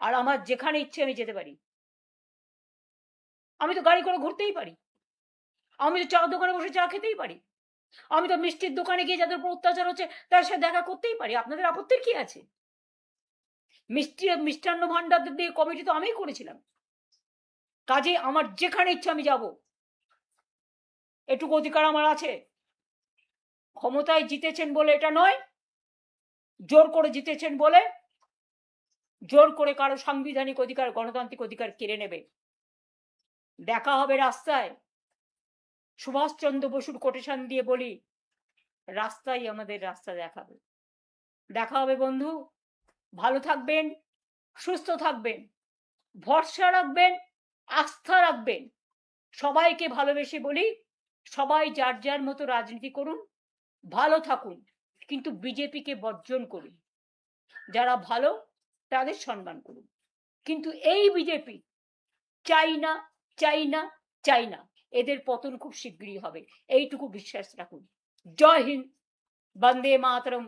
আর আমার যেখানে ইচ্ছে আমি যেতে পারি। আমি তো গাড়ি করে ঘুরতেই পারি, আমি তো চার দোকানে বসে চা খেতেই পারি, আমি তো মিষ্টির দোকানে গিয়ে যাদের উপর অত্যাচার হচ্ছে তার সাথে দেখা করতেই পারি। আপনাদের আপত্তির কি আছে? মিষ্টান্ন ভান্ডার দিয়ে কমিটি তো আমিই করেছিলাম। কাজে আমার যেখানে ইচ্ছা আমি যাব, এটুকু অধিকার আমার আছে। ক্ষমতায় জিতেছেন বলে এটা নয়, জোর করে জিতেছেন বলে জোর করে কারো সাংবিধানিক অধিকার, গণতান্ত্রিক অধিকার কেড়ে নেবে। দেখা হবে রাস্তায়। সুভাষচন্দ্র বসুর কোটেশন দিয়ে বলি, রাস্তাই আমাদের রাস্তা দেখাবে। দেখা হবে বন্ধু, ভালো থাকবেন, সুস্থ থাকবেন, ভরসা রাখবেন, আস্থা রাখবেন। সবাইকে ভালোবেসে বলি, সবাই যার যার মতো রাজনীতি করুন, ভালো থাকুন, কিন্তু বিজেপিকে বর্জন করুন। যারা ভালো তাদের সম্মান করুন, কিন্তু এই বিজেপি চাই না, চাই না, চাই না। এদের পতন খুব শীঘ্রই হবে, এইটুকু বিশ্বাস রাখুন। জয় হিন্দ, বন্দে মাতরম।